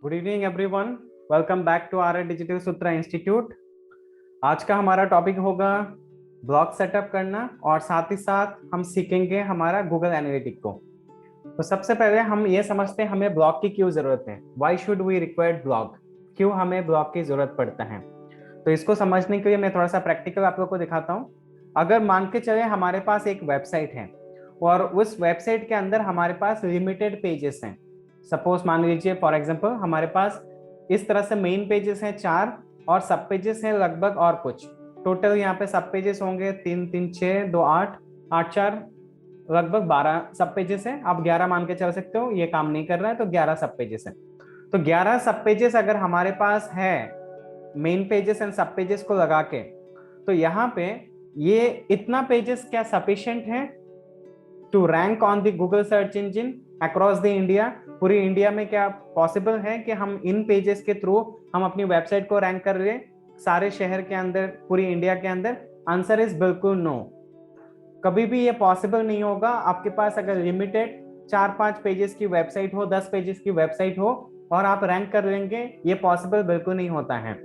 Good evening everyone. Welcome back to our Digital Sutra Institute. आज का हमारा टॉपिक होगा ब्लॉग सेटअप करना और साथ ही साथ हम सीखेंगे हमारा गूगल एनालिटिक को। तो सबसे पहले हम ये समझते हैं हमें ब्लॉग की क्यों जरूरत है। Why should we require blog, क्यों हमें ब्लॉग की जरूरत पड़ता है। तो इसको समझने के लिए मैं थोड़ा सा प्रैक्टिकल आप लोग को दिखाता हूँ। अगर मान के चले हमारे पास एक वेबसाइट है और उस वेबसाइट के अंदर हमारे पास लिमिटेड पेजेस हैं। सपोज मान लीजिए फॉर एग्जांपल हमारे पास इस तरह से मेन पेजेस हैं 4 और सब पेजेस हैं लगभग और कुछ। टोटल यहाँ पे सब पेजेस होंगे 3 3 6 2 8 8 4 लगभग 12 सब पेजेस हैं। आप 11 मान के चल सकते हो, ये काम नहीं कर रहा है तो 11 सब पेजेस हैं। तो 11 सब पेजेस अगर हमारे पास है मेन पेजेस एंड सब पेजेस को लगा के, तो यहाँ पे ये इतना पेजेस क्या सफिशिएंट है to rank on the Google search engine across the India. पूरी इंडिया में क्या पॉसिबल है कि हम इन पेजेस के थ्रू हम अपनी वेबसाइट को रैंक कर रहे सारे शहर के अंदर, पूरी इंडिया के अंदर? आंसर इज बिल्कुल नो। कभी भी ये पॉसिबल नहीं होगा। आपके पास अगर लिमिटेड 4-5 पेजेस की वेबसाइट हो, 10 पेजेस की वेबसाइट हो और आप रैंक कर लेंगे, ये पॉसिबल बिल्कुल नहीं होता है।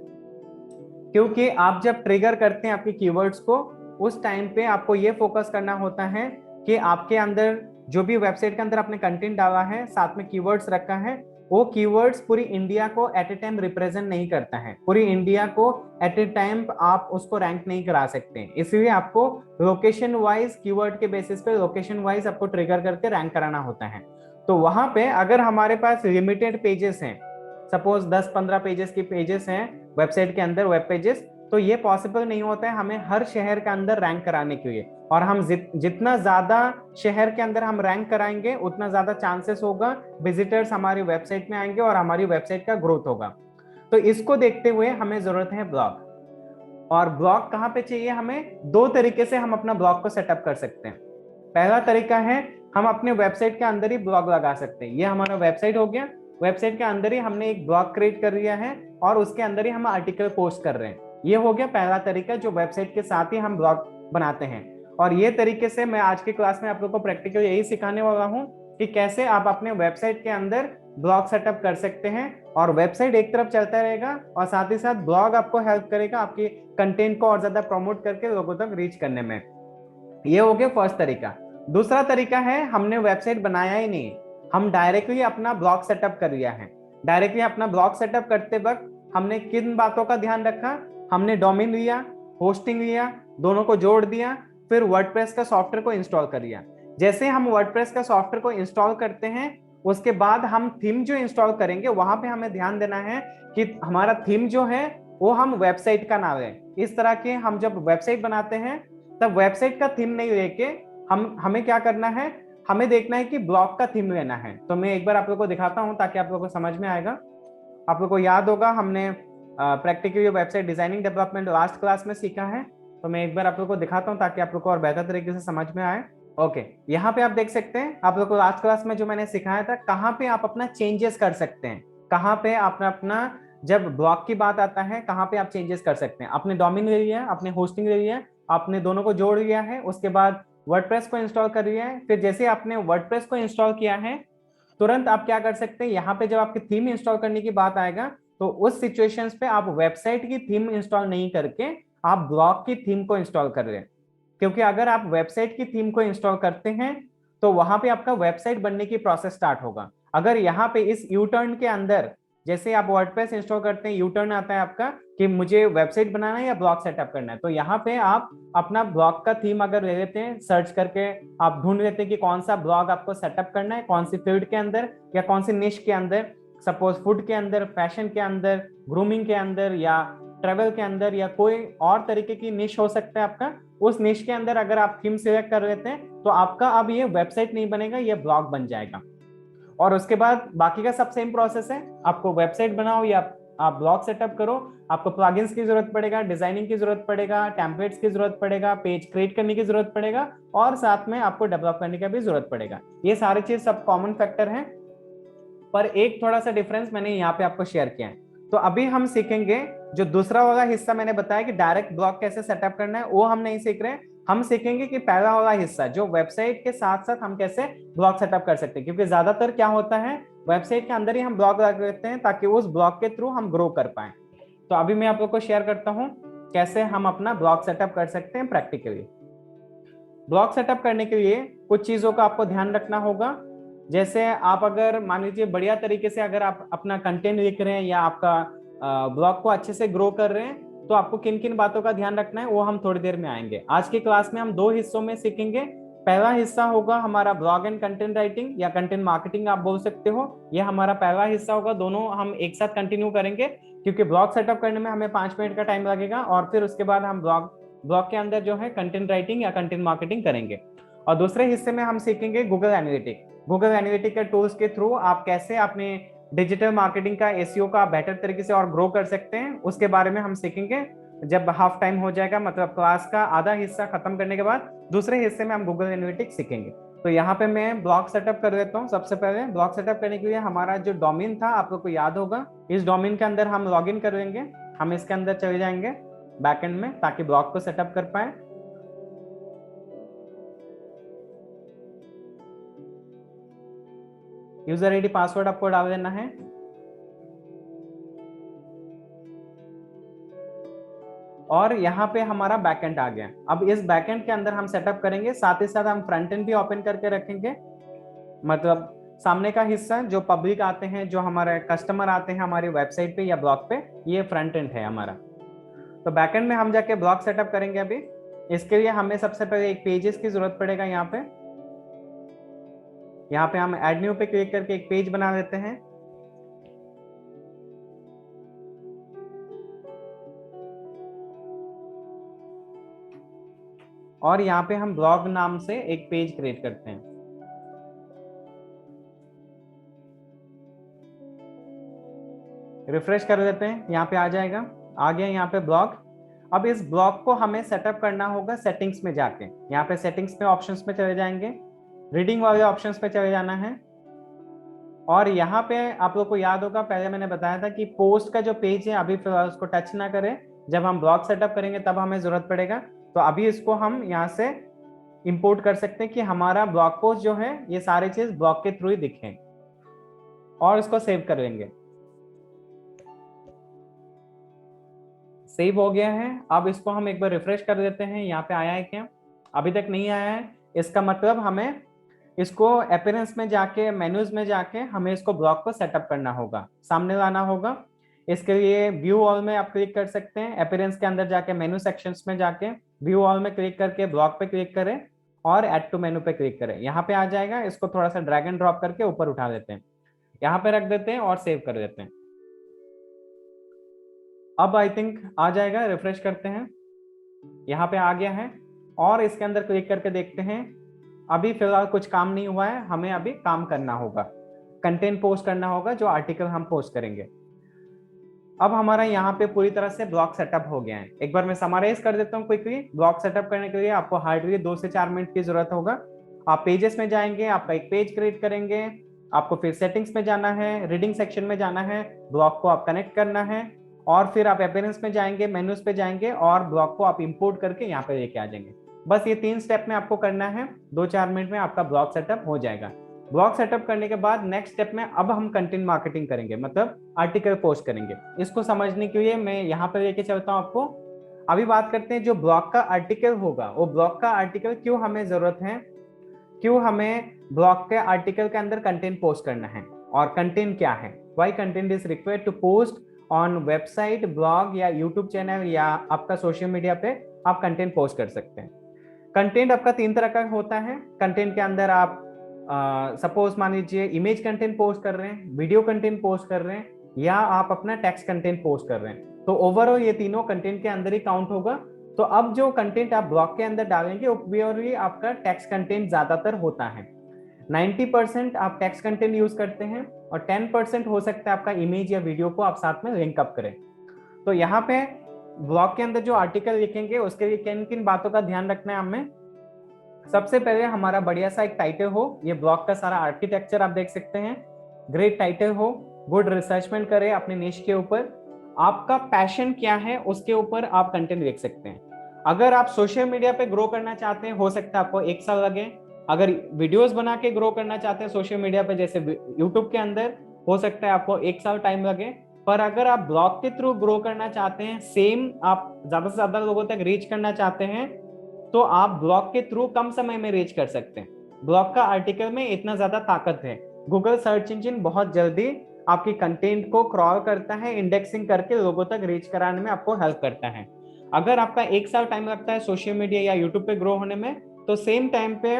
क्योंकि आप जब ट्रिगर करते हैं आपके कीवर्ड्स को, उस टाइम पे आपको ये फोकस करना होता है कि आपके अंदर जो भी वेबसाइट के अंदर आपने कंटेंट डाला है, साथ में कीवर्ड्स रखा है, वो कीवर्ड्स पूरी इंडिया को एट ए टाइम रिप्रेजेंट नहीं करता है। पूरी इंडिया को एट ए टाइम आप उसको रैंक नहीं करा सकते, इसलिए आपको लोकेशन वाइज, कीवर्ड के बेसिस पे लोकेशन वाइज आपको ट्रिगर करके रैंक कराना होता है। तो वहां पे अगर हमारे पास लिमिटेड पेजेस हैं, सपोज 10-15 पेजेस की पेजेस हैं वेबसाइट के अंदर, वेब पेजेस, तो ये पॉसिबल नहीं होता है हमें हर शहर के अंदर रैंक कराने के लिए। और हम जितना ज्यादा शहर के अंदर हम रैंक कराएंगे, उतना ज्यादा चांसेस होगा विजिटर्स हमारी वेबसाइट में आएंगे और हमारी वेबसाइट का ग्रोथ होगा। तो इसको देखते हुए हमें जरूरत है ब्लॉग। और ब्लॉग कहाँ पे चाहिए हमें? 2 तरीके से हम अपना ब्लॉग को सेटअप कर सकते हैं। पहला तरीका है हम अपने वेबसाइट के अंदर ही ब्लॉग लगा सकते हैं। ये हमारा वेबसाइट हो गया, वेबसाइट के अंदर ही हमने एक ब्लॉग क्रिएट कर लिया है और उसके अंदर ही हम आर्टिकल पोस्ट कर रहे हैं। ये हो गया पहला तरीका, जो वेबसाइट के साथ ही हम ब्लॉग बनाते हैं। और ये तरीके से मैं आज की क्लास में आप लोगों को प्रैक्टिकल यही सिखाने वाला हूँ कि कैसे आप अपने वेबसाइट के अंदर ब्लॉग सेटअप कर सकते हैं। और वेबसाइट एक तरफ चलता रहेगा और साथ ही साथ ब्लॉग आपको हेल्प करेगा आपकी कंटेंट को और ज्यादा प्रमोट करके लोगों तक रीच करने में। ये हो गया फर्स्ट तरीका। दूसरा तरीका है हमने वेबसाइट बनाया ही नहीं, हम डायरेक्टली अपना ब्लॉग सेटअप कर लिया है। डायरेक्टली अपना ब्लॉग सेटअप करते वक्त हमने किन बातों का ध्यान रखा? हमने डोमेन लिया, होस्टिंग लिया, दोनों को जोड़ दिया, फिर वर्डप्रेस का सॉफ्टवेयर को इंस्टॉल कर लिया। जैसे हम वर्डप्रेस का सॉफ्टवेयर को इंस्टॉल करते हैं, उसके बाद हम थीम जो इंस्टॉल करेंगे वहां पे हमें ध्यान देना है कि हमारा थीम जो है वो हम वेबसाइट का नाम है। इस तरह के हम जब वेबसाइट बनाते हैं तब वेबसाइट का थीम नहीं लेके हमें क्या करना है, हमें देखना है कि ब्लॉग का थीम लेना है। तो मैं एक बार आप लोग को दिखाता हूं ताकि आप लोग को समझ में आएगा। आप लोग को याद होगा हमने practically website designing development last class में सीखा है। तो मैं एक बार आप लोग को दिखाता हूं ताकि आप लोग को और बेहतर तरीके से समझ में आए। ओके, यहाँ पे आप देख सकते हैं आप लोग को लास्ट क्लास में जो मैंने सिखाया था कहाँ पे आप अपना चेंजेस कर सकते हैं, कहाँ पे आप अपना, जब ब्लॉग की बात आता है कहाँ पे आप चेंजेस कर सकते हैं। आपने डोमेन ले लिया, आपने होस्टिंग ले लिया, आपने दोनों को जोड़ लिया है, उसके बाद वर्डप्रेस को इंस्टॉल कर लिया है। फिर जैसे आपने वर्डप्रेस को इंस्टॉल किया है, तुरंत आप क्या कर सकते हैं, यहाँ पे जब आपकी थीम इंस्टॉल करने की बात आएगा तो उस सिचुएशंस पे आप वेबसाइट की थीम इंस्टॉल नहीं करके आप ब्लॉग की थीम को इंस्टॉल कर रहे हैं। क्योंकि अगर आप वेबसाइट की थीम को इंस्टॉल करते हैं तो वहां पे आपका वेबसाइट बनने की प्रोसेस स्टार्ट होगा। अगर यहाँ पे इस यू टर्न के अंदर, जैसे आप वर्डप्रेस इंस्टॉल करते हैं, यू टर्न आता है आपका कि मुझे वेबसाइट बनाना है या ब्लॉग सेटअप करना है, तो यहाँ पे आप अपना ब्लॉग का थीम अगर ले लेते हैं, सर्च करके आप ढूंढ लेते हैं कि कौन सा ब्लॉग आपको सेटअप करना है, कौन सी फील्ड के अंदर या कौन सी निश के अंदर। सपोज फूड के अंदर, फैशन के अंदर, ग्रूमिंग के अंदर या ट्रेवल के अंदर या कोई और तरीके की निश हो सकता है आपका। उस निश के अंदर अगर आप थीम सिलेक्ट कर लेते हैं तो आपका अब ये वेबसाइट नहीं बनेगा, ये ब्लॉग बन जाएगा। और उसके बाद बाकी का सब सेम प्रोसेस है। आपको वेबसाइट बनाओ या आप ब्लॉग सेटअप करो, आपको प्लगइन्स की जरूरत पड़ेगा, डिजाइनिंग की जरूरत पड़ेगा, टेम्पलेट्स की जरूरत पड़ेगा, पेज क्रिएट करने की जरूरत पड़ेगा और साथ में आपको डेवलप करने का भी जरूरत पड़ेगा। ये सारी चीज सब कॉमन फैक्टर हैं, पर एक थोड़ा सा डिफरेंस मैंने यहाँ पे आपको शेयर किया है। तो अभी हम सीखेंगे जो दूसरा वाला हिस्सा मैंने बताया कि डायरेक्ट ब्लॉग कैसे सेटअप करना है, वो हम नहीं सीख रहे। हम सीखेंगे कि पहला वाला हिस्सा जो वेबसाइट के साथ साथ हम कैसे ब्लॉग सेटअप कर सकते हैं। क्योंकि ज्यादातर क्या होता है, वेबसाइट के अंदर ही हम ब्लॉग रख देते हैं ताकि उस ब्लॉग के थ्रू हम ग्रो कर पाए। तो अभी मैं आप लोग को शेयर करता हूँ कैसे हम अपना ब्लॉग सेटअप कर सकते हैं प्रैक्टिकली। ब्लॉग सेटअप करने के लिए कुछ चीजों का आपको ध्यान रखना होगा। जैसे आप अगर मान लीजिए बढ़िया तरीके से अगर आप अपना कंटेंट लिख रहे हैं या आपका ब्लॉग को अच्छे से ग्रो कर रहे हैं, तो आपको किन किन बातों का ध्यान रखना है वो हम थोड़ी देर में आएंगे। आज की क्लास में हम 2 हिस्सों में सीखेंगे। पहला हिस्सा होगा हमारा ब्लॉग एंड कंटेंट राइटिंग या कंटेंट मार्केटिंग आप बोल सकते हो, यह हमारा पहला हिस्सा होगा। दोनों हम एक साथ कंटिन्यू करेंगे क्योंकि ब्लॉग सेटअप करने में हमें 5 मिनट का टाइम लगेगा और फिर उसके बाद हम ब्लॉग के अंदर जो है कंटेंट राइटिंग या कंटेंट मार्केटिंग करेंगे। और दूसरे हिस्से में हम सीखेंगे गूगल एनालिटिक। गूगल एनालिटिक के टूल्स के थ्रू आप कैसे अपने डिजिटल मार्केटिंग का एसईओ का बेटर तरीके से और ग्रो कर सकते हैं, उसके बारे में हम सीखेंगे जब हाफ टाइम हो जाएगा, मतलब क्लास का आधा हिस्सा खत्म करने के बाद दूसरे हिस्से में हम गूगल एनालिटिक्स सीखेंगे। तो यहाँ पे मैं ब्लॉग सेटअप कर देता हूँ। सबसे पहले ब्लॉग सेटअप करने के लिए हमारा जो डोमेन था आप लोग को याद होगा, इस डोमेन के अंदर हम लॉग इन करेंगे। हम इसके अंदर चले जाएंगे बैकएंड में ताकि ब्लॉग को सेटअप कर पाए। यूजर आईडी पासवर्ड आपको डाल देना है। और यहाँ पे हमारा बैकएंड आ गया। अब इस बैकएंड के अंदर हम सेटअप करेंगे, साथ ही साथ हम फ्रंट एंड भी ओपन करके रखेंगे। मतलब सामने का हिस्सा जो पब्लिक आते हैं, जो हमारे कस्टमर आते हैं हमारी वेबसाइट पे या ब्लॉग पे, ये फ्रंट एंड है हमारा। तो बैकएंड में हम जाके ब्लॉग सेटअप करेंगे। अभी इसके लिए हमें सबसे पहले एक पेजेस की जरूरत पड़ेगा। यहाँ पे हम ऐड न्यू पे क्लिक करके एक पेज बना देते हैं। और यहाँ पे हम ब्लॉग नाम से एक पेज क्रिएट करते हैं। रिफ्रेश कर देते हैं, यहाँ पे आ जाएगा, आ गया यहाँ पे ब्लॉग। अब इस ब्लॉग को हमें सेटअप करना होगा सेटिंग्स में जाके। यहाँ पे सेटिंग्स में ऑप्शंस में चले जाएंगे, रीडिंग वाले ऑप्शंस पे चले जाना है। और यहाँ पे आप लोग को याद होगा पहले मैंने बताया था कि पोस्ट का जो पेज है अभी फिलहाल उसको टच ना करें, जब हम ब्लॉग सेटअप करेंगे तब हमें जरूरत पड़ेगा। तो अभी इसको हम यहाँ से इंपोर्ट कर सकते हैं कि हमारा ब्लॉग पोस्ट जो है ये सारी चीज ब्लॉग के थ्रू ही दिखें, और इसको सेव कर लेंगे। सेव हो गया है। अब इसको हम एक बार रिफ्रेश कर देते हैं, यहाँ पे आया है क्या? अभी तक नहीं आया है। इसका मतलब हमें इसको अपीयरेंस में जाके, मेन्यूज में जाके हमें इसको ब्लॉग को सेटअप करना होगा, सामने लाना होगा। इसके लिए व्यू ऑल में आप क्लिक कर सकते हैं। अपीयरेंस के अंदर जाके मेन्यू सेक्शंस में जाके व्यू ऑल में क्लिक करके ब्लॉग पे क्लिक करें और ऐड टू मेन्यू पे क्लिक करें। यहाँ पे आ जाएगा। इसको थोड़ा सा ड्रैग एंड ड्रॉप करके ऊपर उठा देते हैं, यहाँ पे रख देते हैं और सेव कर देते हैं। अब आई थिंक आ जाएगा, रिफ्रेश करते हैं, यहाँ पे आ गया है। और इसके अंदर क्लिक करके देखते हैं। अभी फिलहाल कुछ काम नहीं हुआ है, हमें अभी काम करना होगा, कंटेंट पोस्ट करना होगा, जो आर्टिकल हम पोस्ट करेंगे। अब हमारा यहाँ पे पूरी तरह से ब्लॉग सेटअप हो गया है। एक बार मैं समराइज कर देता हूँ क्विकली। ब्लॉग सेटअप करने के लिए आपको हार्डली 2 से 4 मिनट की जरूरत होगा। आप पेजेस में जाएंगे, आपका एक पेज क्रिएट करेंगे, आपको फिर सेटिंग्स में जाना है, रीडिंग सेक्शन में जाना है, ब्लॉग को आप कनेक्ट करना है, और फिर आप अपीयरेंस में जाएंगे, मेन्यूज पे जाएंगे और ब्लॉग को आप इंपोर्ट करके यहाँ पे लेके आ जाएंगे। बस ये 3 स्टेप में आपको करना है। 2-4 मिनट में आपका ब्लॉग सेटअप हो जाएगा। ब्लॉग सेटअप करने के बाद नेक्स्ट स्टेप में अब हम कंटेंट मार्केटिंग करेंगे, मतलब आर्टिकल पोस्ट करेंगे। इसको समझने के लिए मैं यहाँ पे लेके चलता हूँ आपको। अभी बात करते हैं जो ब्लॉग का आर्टिकल होगा, वो ब्लॉग का आर्टिकल क्यों हमें जरूरत है, क्यों हमें ब्लॉग के आर्टिकल के अंदर कंटेंट पोस्ट करना है, और कंटेंट क्या है, why content is required to post on website, blog या यूट्यूब चैनल या आपका सोशल मीडिया पे आप कंटेंट पोस्ट कर सकते हैं। कंटेंट आपका 3 तरह का होता है। कंटेंट के अंदर आप सपोज मान लीजिए इमेज कंटेंट पोस्ट कर रहे हैं, वीडियो कंटेंट पोस्ट कर रहे हैं, या आप अपना टेक्स्ट कंटेंट पोस्ट कर रहे हैं, तो ओवरऑल ये तीनों कंटेंट के अंदर ही काउंट होगा। तो अब जो कंटेंट आप ब्लॉग के अंदर डालेंगे वो प्योरली आपका टेक्स्ट कंटेंट ज्यादातर होता है। 90% आप टेक्स्ट कंटेंट यूज करते हैं और 10% हो सकता है आपका इमेज या वीडियो को आप साथ में लिंक अप करें। तो यहाँ पे ब्लॉग के अंदर जो आर्टिकल लिखेंगे उसके लिए किन किन बातों का ध्यान रखना है हमें। सबसे पहले हमारा बढ़िया सा एक टाइटल हो, ये ब्लॉग का सारा आर्किटेक्चर आप देख सकते हैं, ग्रेट टाइटल हो, गुड रिसर्चमेंट करें अपने निश के ऊपर, आपका पैशन क्या है उसके ऊपर आप कंटेंट लिख सकते हैं। अगर आप सोशल मीडिया पे ग्रो करना चाहते हैं, हो सकता है आपको 1 साल लगे, अगर वीडियोस बना के ग्रो करना चाहते हैं सोशल मीडिया पे, जैसे यूट्यूब के अंदर, हो सकता है आपको 1 साल टाइम लगे। पर अगर आप ब्लॉग के थ्रू ग्रो करना चाहते हैं, सेम आप ज्यादा से ज्यादा लोगों तक रीच करना चाहते हैं, तो आप ब्लॉग के थ्रू कम समय में रीच कर सकते हैं। ब्लॉग का आर्टिकल में इतना ज्यादा ताकत है, गूगल सर्च इंजन बहुत जल्दी आपकी कंटेंट को क्रॉल करता है, इंडेक्सिंग करके लोगों तक रीच कराने में आपको हेल्प करता है। अगर आपका 1 साल टाइम लगता है सोशल मीडिया या यूट्यूब पे ग्रो होने में, तो सेम टाइम पे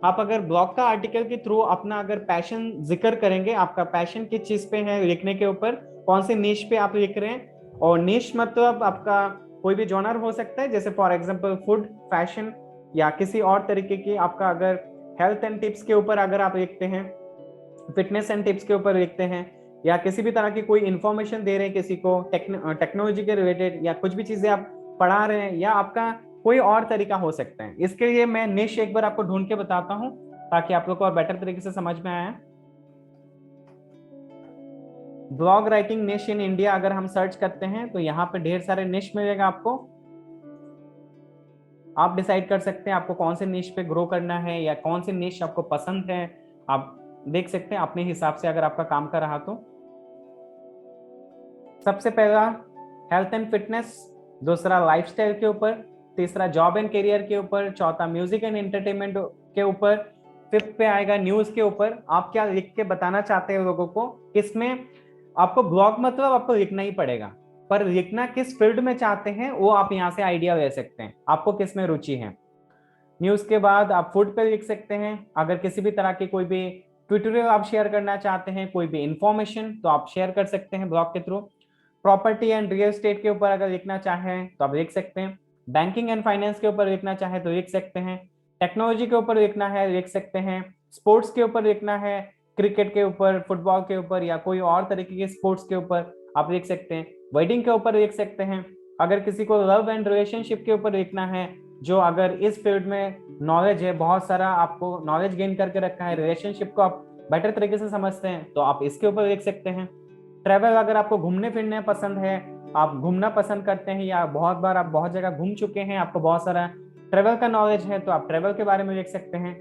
आप अगर ब्लॉग का आर्टिकल के थ्रू अपना अगर पैशन जिक्र करेंगे, आपका पैशन किस चीज पे है लिखने के ऊपर, कौन से निश पे आप लिख रहे हैं, और निश मतलब आपका कोई भी जॉनर हो सकता है, जैसे फॉर एग्जांपल फूड, फैशन, या किसी और तरीके की, आपका अगर हेल्थ एंड टिप्स के ऊपर अगर आप लिखते हैं, फिटनेस एंड टिप्स के ऊपर लिखते हैं, या किसी भी तरह की कोई इंफॉर्मेशन दे रहे हैं किसी को टेक्नोलॉजी के रिलेटेड, या कुछ भी चीजें आप पढ़ा रहे हैं, या आपका कोई और तरीका हो सकता है। इसके लिए मैं निश एक बार आपको ढूंढ के बताता हूँ ताकि आप लोग को और बेटर तरीके से समझ में आया। ब्लॉग राइटिंग निश इन इंडिया अगर हम सर्च करते हैं तो यहाँ पे ढेर सारे निश मिलेगा आपको। आप डिसाइड कर सकते हैं आपको कौन से निश पे ग्रो करना है या कौन से निश आपको पसंद है। आप देख सकते हैं अपने हिसाब से अगर आपका काम कर रहा तो। सबसे पहला हेल्थ एंड फिटनेस, दूसरा लाइफस्टाइल के ऊपर, तीसरा जॉब एंड करियर के ऊपर, चौथा म्यूजिक एंड एंटरटेनमेंट के ऊपर, फिफ्थ पे आएगा न्यूज के ऊपर। आप क्या लिख के बताना चाहते हैं लोगों को, किसमें आपको ब्लॉग मतलब आपको लिखना ही पड़ेगा, पर लिखना किस फील्ड में चाहते हैं वो आप यहाँ से आइडिया ले सकते हैं, आपको किस में रुचि है। न्यूज के बाद आप फूड पे लिख सकते हैं, अगर किसी भी तरह की कोई भी ट्यूटोरियल आप शेयर करना चाहते हैं, कोई भी इंफॉर्मेशन, तो आप शेयर कर सकते हैं ब्लॉग के through. Property and real estate के ऊपर अगर लिखना चाहें तो आप लिख सकते हैं। बैंकिंग एंड फाइनेंस के ऊपर लिखना चाहे तो लिख सकते हैं। टेक्नोलॉजी के ऊपर लिखना है लिख सकते हैं। स्पोर्ट्स के ऊपर लिखना है, क्रिकेट के ऊपर, फुटबॉल के ऊपर, या कोई और तरीके के स्पोर्ट्स के ऊपर आप लिख सकते हैं। वेडिंग के ऊपर लिख सकते हैं। अगर किसी को लव एंड रिलेशनशिप के ऊपर लिखना है, जो अगर इस फील्ड में नॉलेज है, बहुत सारा आपको नॉलेज गेन करके रखा है, रिलेशनशिप को आप बेटर तरीके से समझते हैं, तो आप इसके ऊपर लिख सकते हैं। ट्रैवल, अगर आपको घूमने फिरने पसंद है, आप घूमना पसंद करते हैं, या बहुत बार आप बहुत जगह घूम चुके हैं, आपको बहुत सारा ट्रैवल का नॉलेज है, तो आप ट्रैवल के बारे में लिख सकते हैं।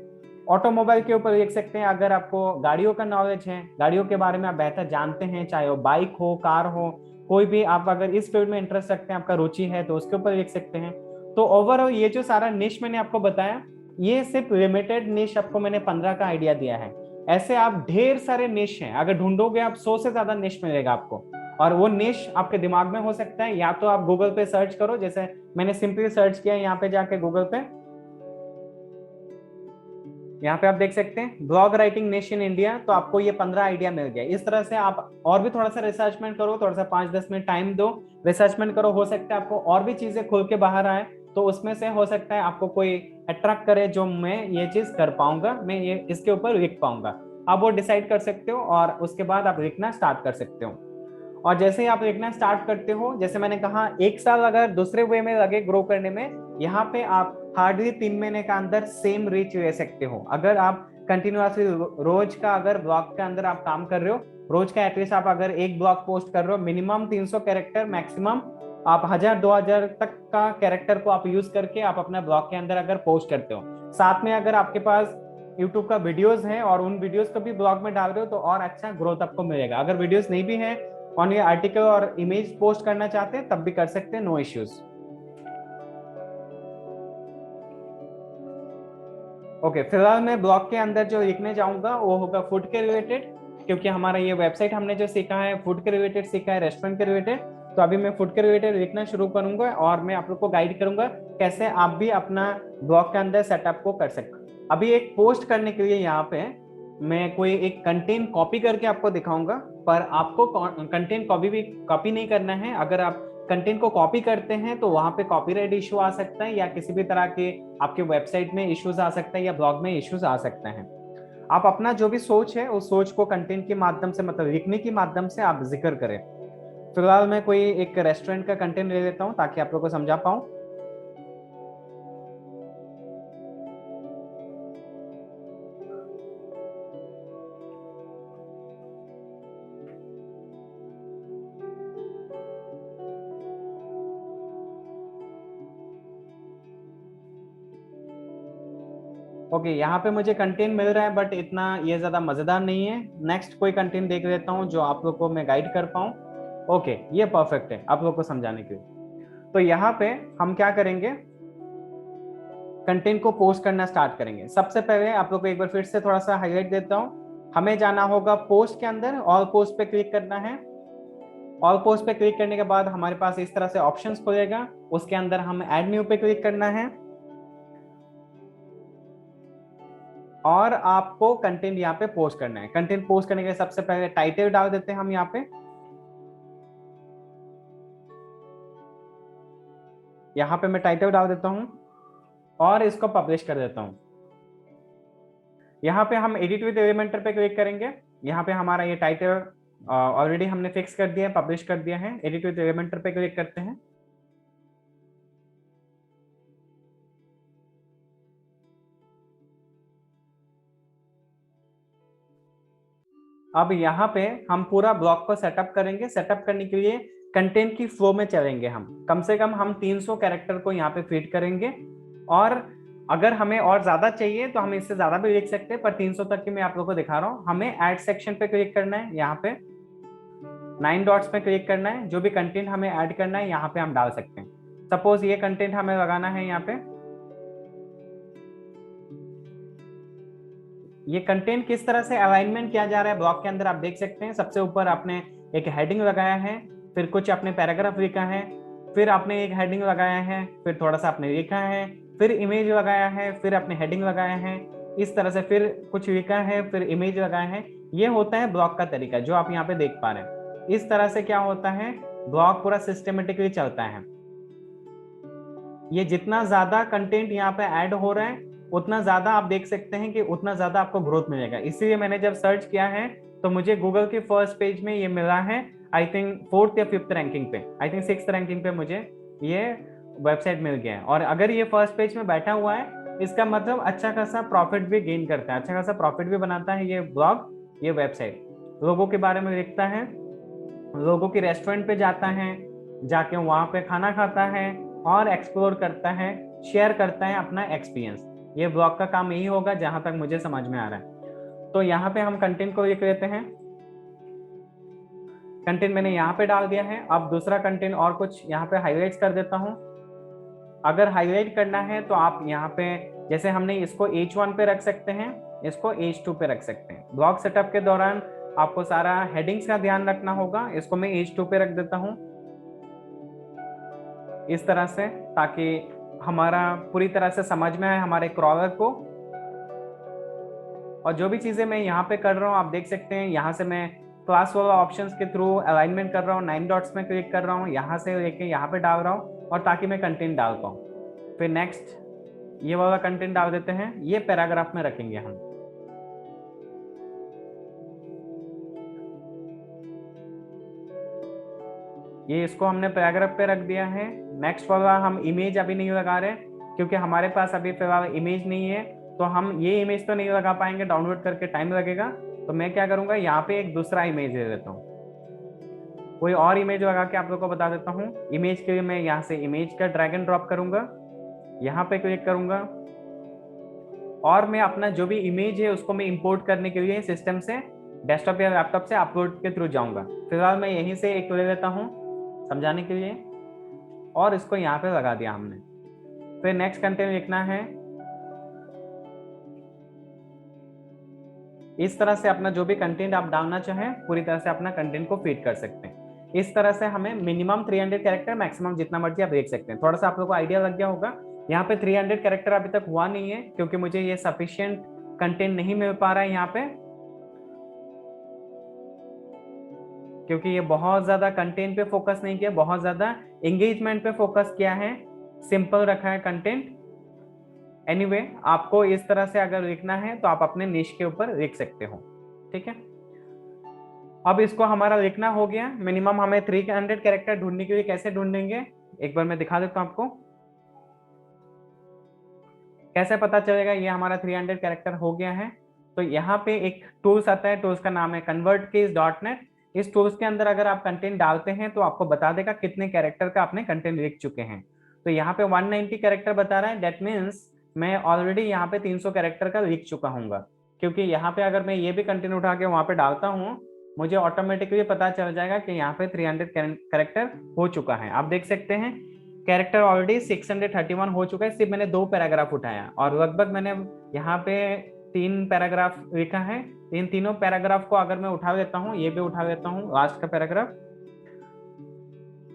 ऑटोमोबाइल के ऊपर लिख सकते हैं, अगर आपको गाड़ियों का नॉलेज है, गाड़ियों के बारे में आप बेहतर जानते हैं, चाहे वो बाइक हो, कार हो, कोई भी, आप अगर इस फील्ड में इंटरेस्ट रखते हैं, आपका रुचि है, तो उसके ऊपर लिख सकते हैं। तो ओवरऑल ये जो सारा निश मैंने आपको बताया, ये सिर्फ लिमिटेड निश आपको मैंने 15 का आइडिया दिया है। ऐसे आप ढेर सारे निश हैं, अगर ढूंढोगे आप 100 से ज्यादा निश मिलेगा आपको। और वो निश आपके दिमाग में हो सकता है, या तो आप गूगल पे सर्च करो, जैसे मैंने सिंपली सर्च किया यहाँ पे जाके गूगल पे, यहाँ पे आप देख सकते हैं ब्लॉग राइटिंग निश इन इंडिया, तो आपको ये 15 आइडिया मिल गया। इस तरह से आप और भी थोड़ा सा रिसर्चमेंट करो, थोड़ा सा 5-10 मिनट टाइम दो, रिसर्चमेंट करो, हो सकता है आपको और भी चीजें खुल के बाहर आए, तो उसमें से हो सकता है आपको कोई अट्रैक्ट करे, जो मैं ये चीज कर पाऊंगा, मैं ये इसके ऊपर लिख पाऊंगा। आप वो डिसाइड कर सकते हो और उसके बाद आप लिखना स्टार्ट कर सकते हो। और जैसे ही आप लिखना स्टार्ट करते हो, जैसे मैंने कहा 1 साल अगर दूसरे वे में लगे ग्रो करने में, यहाँ पे आप हार्डली 3 महीने का अंदर सेम रीच ले सकते हो। अगर आप कंटिन्यूसली रोज का अगर ब्लॉग के अंदर आप काम कर रहे हो, रोज का एटलीस्ट आप अगर एक ब्लॉग पोस्ट कर रहे हो, मिनिमम 300 कैरेक्टर, मैक्सिमम आप 1000-2000 तक का कैरेक्टर को आप यूज करके आप अपना ब्लॉग के अंदर अगर पोस्ट करते हो, साथ में अगर आपके पास यूट्यूब का वीडियोस है और उन वीडियोस को भी ब्लॉग में डाल रहे हो, तो और अच्छा ग्रोथ आपको मिलेगा। अगर वीडियोस नहीं भी है, ऑन ये आर्टिकल और इमेज पोस्ट करना चाहते हैं, तब भी कर सकते हैं, नो इश्यूज। ओके, फिलहाल मैं ब्लॉग के अंदर जो लिखने जाऊंगा वो होगा फूड के रिलेटेड, क्योंकि हमारा ये वेबसाइट हमने जो सीखा है फूड के रिलेटेड सीखा है, रेस्टोरेंट के रिलेटेड। तो अभी मैं फूड के रिलेटेड लिखना शुरू करूंगा और मैं आप लोग को गाइड करूंगा कैसे आप भी अपना ब्लॉग के अंदर सेटअप को कर सकते हैं। अभी एक पोस्ट करने के लिए यहाँ पे मैं कोई एक कंटेंट कॉपी करके आपको दिखाऊंगा, पर आपको कंटेंट कॉपी भी कॉपी नहीं करना है। अगर आप कंटेंट को कॉपी करते हैं तो वहां पे कॉपीराइट इशू आ सकता है, या किसी भी तरह के आपके वेबसाइट में इश्यूज आ सकता है, या ब्लॉग में इश्यूज आ सकते हैं। आप अपना जो भी सोच है उस सोच को कंटेंट के माध्यम से, मतलब लिखने के माध्यम से आप जिक्र करें। फिलहाल मैं कोई एक रेस्टोरेंट का कंटेंट ले लेता हूँ ताकि आप लोग को समझा पाऊँ। ओके, यहाँ पे मुझे कंटेंट मिल रहा है बट इतना ये ज्यादा मजेदार नहीं है। नेक्स्ट कोई कंटेंट देख लेता हूँ जो आप लोग को मैं गाइड कर पाऊँ। ओके, ये परफेक्ट है आप लोग को समझाने के लिए। तो यहाँ पे हम क्या करेंगे, कंटेंट को पोस्ट करना स्टार्ट करेंगे। सबसे पहले आप लोग को एक बार फिर से थोड़ा सा हाईलाइट देता हूँ। हमें जाना होगा पोस्ट के अंदर, ऑल पोस्ट पे क्लिक करना है। ऑल पोस्ट पे क्लिक करने के बाद हमारे पास इस तरह से ऑप्शंस खुलेगा, उसके अंदर हम ऐड न्यू पे क्लिक करना है और आपको कंटेंट यहाँ पे पोस्ट करना है। कंटेंट पोस्ट करने के लिए सबसे पहले टाइटल डाल देते हैं हम यहाँ पे। यहाँ पे मैं टाइटल डाल देता हूँ और इसको पब्लिश कर देता हूँ। यहाँ पे हम एडिट विद एलिमेंटर पे क्लिक करेंगे। यहाँ पे हमारा ये टाइटल ऑलरेडी हमने फिक्स कर दिया है, पब्लिश कर दिया है। एडिट विद एलिमेंटर पे क्लिक करते हैं। अब यहाँ पे हम पूरा ब्लॉग को सेटअप करेंगे। सेटअप करने के लिए कंटेंट की फ्लो में चलेंगे। हम कम से कम हम 300 कैरेक्टर को यहाँ पे फीड करेंगे और अगर हमें और ज्यादा चाहिए तो हम इससे ज्यादा भी लिख सकते हैं, पर 300 तक की मैं आप लोगों को दिखा रहा हूँ। हमें ऐड सेक्शन पे क्लिक करना है, यहाँ पे 9 डॉट्स पे क्लिक करना है। जो भी कंटेंट हमें ऐड करना है यहाँ पे हम डाल सकते हैं। सपोज ये कंटेंट हमें लगाना है यहाँ पे। ये कंटेंट किस तरह से अलाइनमेंट किया जा रहा है ब्लॉग के अंदर आप देख सकते हैं। सबसे ऊपर आपने एक हेडिंग लगाया है, फिर कुछ आपने पैराग्राफ लिखा है, फिर आपने एक हेडिंग लगाया है, फिर थोड़ा सा आपने लिखा है, फिर इमेज लगाया है, फिर आपने हेडिंग लगाया है। इस तरह से फिर कुछ लिखा है, फिर इमेज लगाया है। ये होता है ब्लॉग का तरीका जो आप यहाँ पे देख पा रहे हैं। इस तरह से क्या होता है, ब्लॉग पूरा सिस्टमेटिकली चलता है। ये जितना ज्यादा कंटेंट यहाँ पे ऐड हो रहा है उतना ज्यादा आप देख सकते हैं कि उतना ज्यादा आपको ग्रोथ मिलेगा। इसीलिए मैंने जब सर्च किया है तो मुझे गूगल के फर्स्ट पेज में ये मिला है, आई थिंक 4th या 5th रैंकिंग पे, आई थिंक 6th रैंकिंग पे मुझे ये वेबसाइट मिल गया है। और अगर ये फर्स्ट पेज में बैठा हुआ है इसका मतलब अच्छा खासा प्रॉफिट भी गेन करता है, अच्छा खासा प्रॉफिट भी बनाता है ये ब्लॉग, ये वेबसाइट। लोगों के बारे में लिखता है, लोगों की रेस्टोरेंट पे जाता है, जाके वहां पे खाना खाता है और एक्सप्लोर करता है, शेयर करता है अपना एक्सपीरियंस। ये ब्लॉग का काम यही होगा जहां तक मुझे समझ में आ रहा है। तो यहाँ पे हम कंटेंट को लिख लेते हैं। कंटेंट मैंने यहाँ पे डाल दिया है। अब दूसरा कंटेंट और कुछ यहाँ पे हाईलाइट कर देता हूँ। अगर हाईलाइट करना है तो आप यहाँ पे जैसे हमने इसको H1 पे रख सकते हैं, इसको H2 पे रख सकते हैं। ब्लॉग सेटअप के दौरान आपको सारा हेडिंग्स का ध्यान रखना होगा। इसको मैं H2 पे रख देता हूँ इस तरह से, ताकि हमारा पूरी तरह से समझ में आए हमारे क्रॉलर को। और जो भी चीजें मैं यहाँ पे कर रहा हूँ आप देख सकते हैं, यहाँ से मैं क्लास वाला ऑप्शंस के थ्रू अलाइनमेंट कर रहा हूँ, 9 डॉट्स में क्लिक कर रहा हूँ, यहाँ से लेके यहाँ पे डाल रहा हूँ और ताकि मैं कंटेंट डाल पाऊँ। फिर नेक्स्ट ये वाला कंटेंट डाल देते हैं, ये पैराग्राफ में रखेंगे हम। ये इसको हमने पैराग्राफ पे रख दिया है। नेक्स्ट वाला हम इमेज अभी नहीं लगा रहे क्योंकि हमारे पास अभी फिलहाल इमेज नहीं है, तो हम ये इमेज तो नहीं लगा पाएंगे, डाउनलोड करके टाइम लगेगा। तो मैं क्या करूंगा, यहाँ पे एक दूसरा इमेज दे देता हूँ, कोई और इमेज लगा के आप लोग को बता देता हूँ। इमेज के लिए मैं यहाँ से इमेज का ड्रैग एंड ड्रॉप करूंगा, यहाँ पे क्लिक करूंगा और मैं अपना जो भी इमेज है उसको मैं इंपोर्ट करने के लिए सिस्टम से, डेस्कटॉप या लैपटॉप से अपलोड के थ्रू जाऊंगा। फिलहाल मैं यहीं से एक ले लेता हूँ समझाने के लिए और इसको यहाँ पे लगा दिया हमने। फिर नेक्स्ट कंटेंट लिखना है। इस तरह से अपना जो भी कंटेंट आप डालना चाहें पूरी तरह से अपना कंटेंट को फीड कर सकते हैं। इस तरह से हमें मिनिमम 300 कैरेक्टर, मैक्सिमम जितना मर्जी आप देख सकते हैं। थोड़ा सा आप लोगों को आइडिया लग गया होगा। यहाँ पे 300 कैरेक्टर अभी तक हुआ नहीं है क्योंकि मुझे ये सफिशिएंट कंटेंट नहीं मिल पा रहा है यहाँ पे, क्योंकि ये बहुत ज्यादा कंटेंट पे फोकस नहीं किया, बहुत ज्यादा एंगेजमेंट पे फोकस किया है, सिंपल रखा है कंटेंट। एनीवे आपको इस तरह से अगर लिखना है तो आप अपने निश के ऊपर लिख सकते हो, ठीक है। अब इसको हमारा लिखना हो गया। मिनिमम हमें 300 कैरेक्टर ढूंढने के लिए कैसे ढूंढेंगे एक बार मैं दिखा देता हूं आपको, कैसे पता चलेगा ये हमारा 300 कैरेक्टर हो गया है। तो यहाँ पे एक टूल्स आता है, टूल्स का नाम है convertkeys.net। इस टूल्स के अंदर अगर आप कंटेंट डालते हैं तो आपको बता देगा कितने कैरेक्टर का आपने कंटेंट लिख चुके हैं। तो यहाँ पे 190 कैरेक्टर बता रहा है। दैट मीन्स मैं ऑलरेडी यहाँ पे 300 कैरेक्टर का लिख चुका हूँ, क्योंकि यहाँ पे अगर मैं ये भी कंटेंट उठा के वहाँ पे डालता हूँ, मुझे ऑटोमेटिकली पता चल जाएगा कि यहाँ पे 300 कैरेक्टर हो चुका है। आप देख सकते हैं कैरेक्टर ऑलरेडी 631 हो चुका है, सिर्फ मैंने 2 पैराग्राफ उठाया और लगभग मैंने यहाँ पे 3 पैराग्राफ लिखा है। इन तीनों पैराग्राफ को अगर मैं उठा लेता हूँ, ये भी उठा लेता हूँ लास्ट का पैराग्राफ,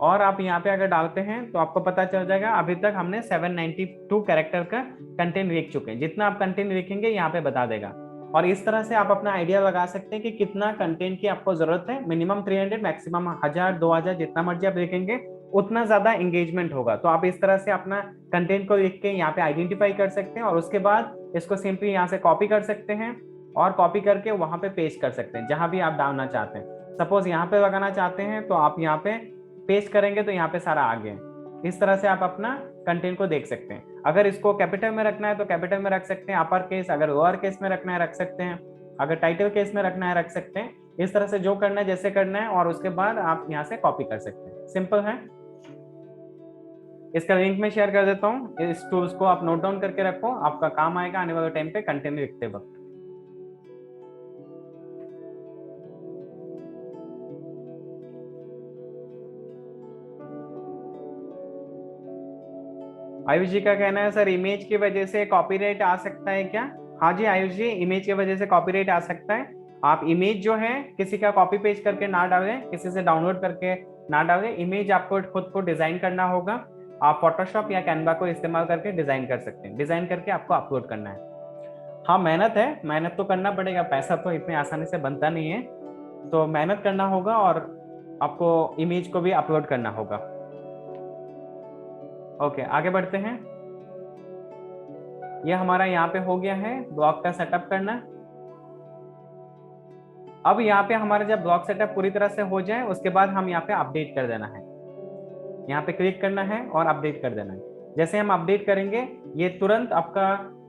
और आप यहाँ पे अगर डालते हैं तो आपको पता चल जाएगा अभी तक हमने 792 कैरेक्टर का कंटेंट लिख चुके हैं। जितना आप कंटेंट लिखेंगे यहाँ पे बता देगा, और इस तरह से आप अपना आइडिया लगा सकते हैं कि कितना कंटेंट की आपको जरूरत है। मिनिमम 300, मैक्सिमम 1000, 2000, जितना मर्जी आप लिखेंगे उतना ज्यादा एंगेजमेंट होगा। तो आप इस तरह से अपना कंटेंट को लिख के यहाँ पे आइडेंटिफाई कर सकते हैं, और उसके बाद इसको सिंपली यहाँ से कॉपी कर सकते हैं और कॉपी करके वहां पे पेस्ट कर सकते हैं जहां भी आप डालना चाहते हैं। सपोज यहाँ पे लगाना चाहते हैं तो आप यहाँ पे पेस्ट करेंगे तो यहाँ पे सारा आ गया। इस तरह से आप अपना कंटेंट को देख सकते हैं। अगर इसको कैपिटल में रखना है तो कैपिटल में रख सकते हैं, अपर केस, अगर लोअर केस में रखना है रख सकते हैं, अगर टाइटल केस में रखना है रख सकते हैं। इस तरह से जो करना है जैसे करना है, और उसके बाद आप यहाँ से कॉपी कर सकते हैं। सिंपल है। इसका लिंक में शेयर कर देता हूँ, इस टूल्स को आप नोट डाउन करके रखो, आपका काम आएगा आने वाले टाइम पे कंटेंट लिखते वक्त। आयुष जी का कहना है सर इमेज की वजह से कॉपीराइट आ सकता है क्या? हाँ जी आयुष जी, इमेज की वजह से कॉपीराइट आ सकता है। आप इमेज जो है किसी का कॉपी पेस्ट करके ना डालें, किसी से डाउनलोड करके ना डालें। इमेज आपको खुद को डिजाइन करना होगा। आप फोटोशॉप या कैनवा को इस्तेमाल करके डिजाइन कर सकते हैं। डिजाइन करके आपको अपलोड करना है। हाँ मेहनत है, मेहनत तो करना पड़ेगा, पैसा तो इतनी आसानी से बनता नहीं है, तो मेहनत करना होगा और आपको इमेज को भी अपलोड करना होगा। ओके आगे बढ़ते हैं। यह हमारा यहाँ पे हो गया है ब्लॉग का सेटअप करना। अब यहाँ पे हमारा जब ब्लॉग सेटअप पूरी तरह से हो जाए उसके बाद हम यहाँ पे अपडेट कर देना है। यहाँ पे क्लिक करना है और अपडेट कर देना है। जैसे हम अपडेट करेंगे ये तुरंत आपका